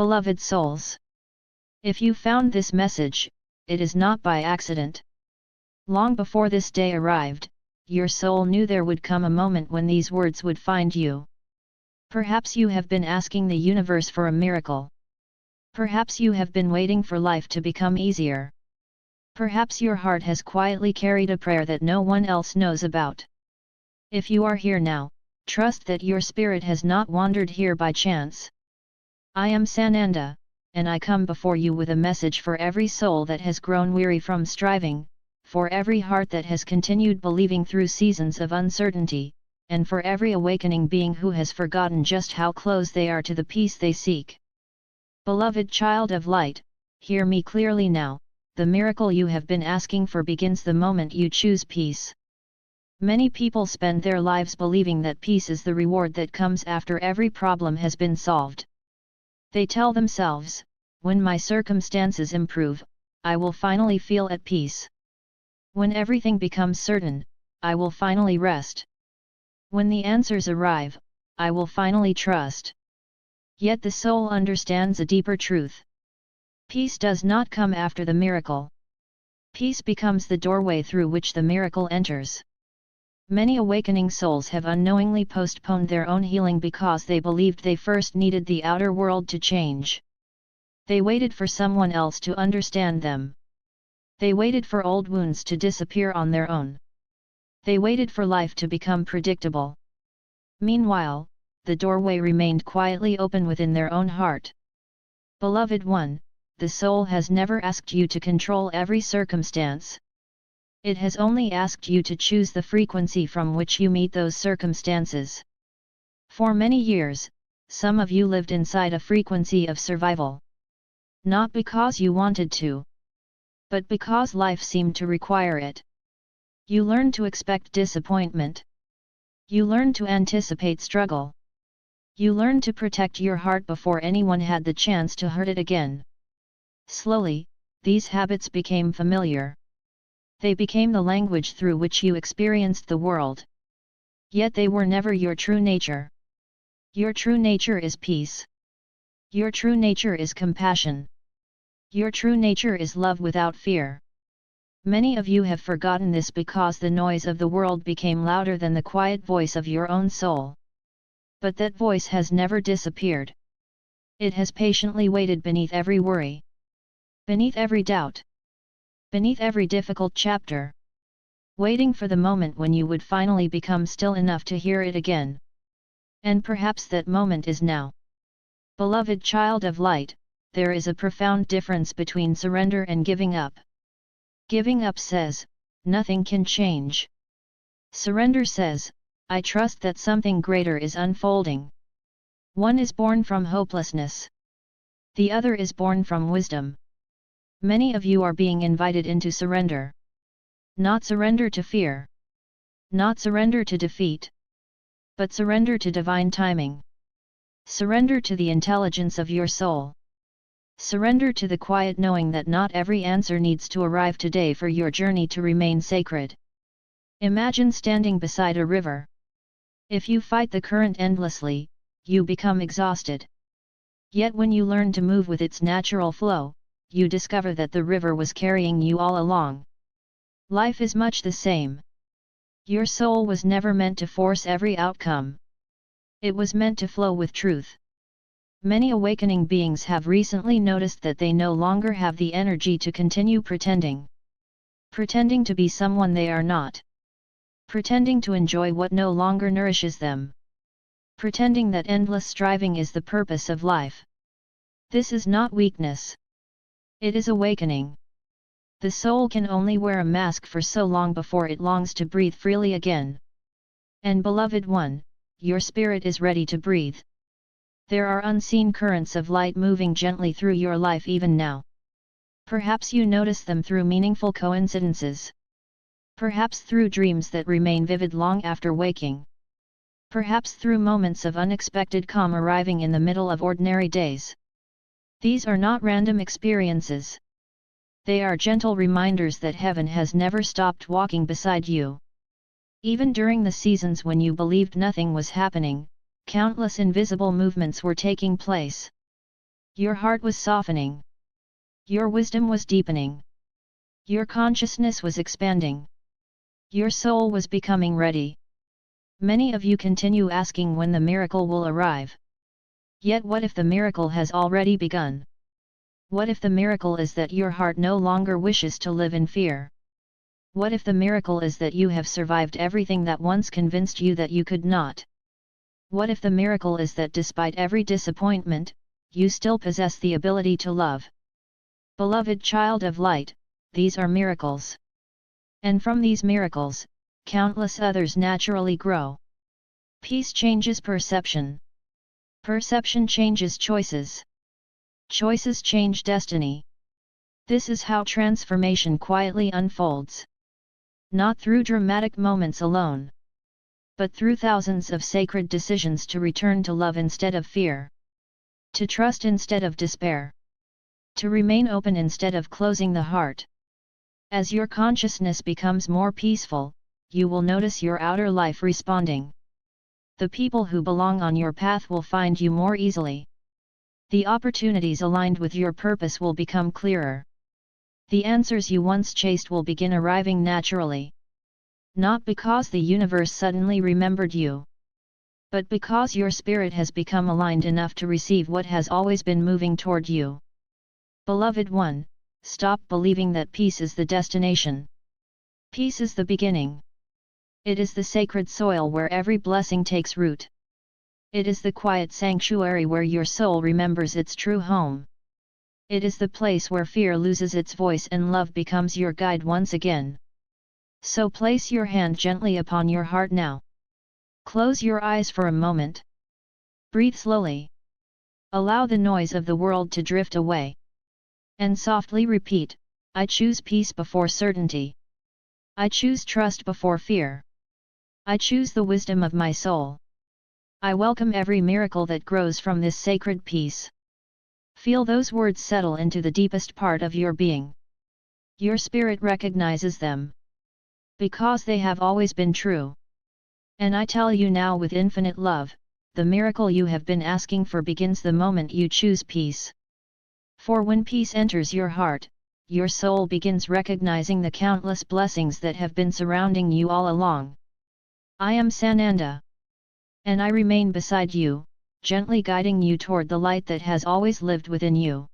Beloved souls, if you found this message, it is not by accident. Long before this day arrived, your soul knew there would come a moment when these words would find you. Perhaps you have been asking the universe for a miracle. Perhaps you have been waiting for life to become easier. Perhaps your heart has quietly carried a prayer that no one else knows about. If you are here now, trust that your spirit has not wandered here by chance. I am Sananda, and I come before you with a message for every soul that has grown weary from striving, for every heart that has continued believing through seasons of uncertainty, and for every awakening being who has forgotten just how close they are to the peace they seek. Beloved child of light, hear me clearly now, the miracle you have been asking for begins the moment you choose peace. Many people spend their lives believing that peace is the reward that comes after every problem has been solved. They tell themselves, when my circumstances improve, I will finally feel at peace. When everything becomes certain, I will finally rest. When the answers arrive, I will finally trust. Yet the soul understands a deeper truth. Peace does not come after the miracle. Peace becomes the doorway through which the miracle enters. Many awakening souls have unknowingly postponed their own healing because they believed they first needed the outer world to change. They waited for someone else to understand them. They waited for old wounds to disappear on their own. They waited for life to become predictable. Meanwhile, the doorway remained quietly open within their own heart. Beloved one, the soul has never asked you to control every circumstance. It has only asked you to choose the frequency from which you meet those circumstances. For many years, some of you lived inside a frequency of survival. Not because you wanted to, but because life seemed to require it. You learned to expect disappointment. You learned to anticipate struggle. You learned to protect your heart before anyone had the chance to hurt it again. Slowly, these habits became familiar. They became the language through which you experienced the world. Yet they were never your true nature. Your true nature is peace. Your true nature is compassion. Your true nature is love without fear. Many of you have forgotten this because the noise of the world became louder than the quiet voice of your own soul. But that voice has never disappeared. It has patiently waited beneath every worry. Beneath every doubt. Beneath every difficult chapter. Waiting for the moment when you would finally become still enough to hear it again. And perhaps that moment is now. Beloved child of light, there is a profound difference between surrender and giving up. Giving up says, nothing can change. Surrender says, I trust that something greater is unfolding. One is born from hopelessness. The other is born from wisdom. Many of you are being invited into surrender. Not surrender to fear. Not surrender to defeat. But surrender to divine timing. Surrender to the intelligence of your soul. Surrender to the quiet knowing that not every answer needs to arrive today for your journey to remain sacred. Imagine standing beside a river. If you fight the current endlessly, you become exhausted. Yet when you learn to move with its natural flow, you discover that the river was carrying you all along. Life is much the same. Your soul was never meant to force every outcome. It was meant to flow with truth. Many awakening beings have recently noticed that they no longer have the energy to continue pretending. Pretending to be someone they are not. Pretending to enjoy what no longer nourishes them. Pretending that endless striving is the purpose of life. This is not weakness. It is awakening. The soul can only wear a mask for so long before it longs to breathe freely again. And beloved one, your spirit is ready to breathe. There are unseen currents of light moving gently through your life even now. Perhaps you notice them through meaningful coincidences. Perhaps through dreams that remain vivid long after waking. Perhaps through moments of unexpected calm arriving in the middle of ordinary days. These are not random experiences. They are gentle reminders that heaven has never stopped walking beside you. Even during the seasons when you believed nothing was happening, countless invisible movements were taking place. Your heart was softening. Your wisdom was deepening. Your consciousness was expanding. Your soul was becoming ready. Many of you continue asking when the miracle will arrive. Yet what if the miracle has already begun? What if the miracle is that your heart no longer wishes to live in fear? What if the miracle is that you have survived everything that once convinced you that you could not? What if the miracle is that despite every disappointment, you still possess the ability to love? Beloved child of light, these are miracles. And from these miracles, countless others naturally grow. Peace changes perception. Perception changes choices. Choices change destiny. This is how transformation quietly unfolds. Not through dramatic moments alone, but through thousands of sacred decisions to return to love instead of fear. To trust instead of despair. To remain open instead of closing the heart. As your consciousness becomes more peaceful, you will notice your outer life responding. The people who belong on your path will find you more easily. The opportunities aligned with your purpose will become clearer. The answers you once chased will begin arriving naturally. Not because the universe suddenly remembered you, but because your spirit has become aligned enough to receive what has always been moving toward you. Beloved one, stop believing that peace is the destination. Peace is the beginning. It is the sacred soil where every blessing takes root. It is the quiet sanctuary where your soul remembers its true home. It is the place where fear loses its voice and love becomes your guide once again. So place your hand gently upon your heart now. Close your eyes for a moment. Breathe slowly. Allow the noise of the world to drift away. And softly repeat, I choose peace before certainty. I choose trust before fear. I choose the wisdom of my soul. I welcome every miracle that grows from this sacred peace. Feel those words settle into the deepest part of your being. Your spirit recognizes them. Because they have always been true. And I tell you now with infinite love, the miracle you have been asking for begins the moment you choose peace. For when peace enters your heart, your soul begins recognizing the countless blessings that have been surrounding you all along. I am Sananda. And I remain beside you, gently guiding you toward the light that has always lived within you.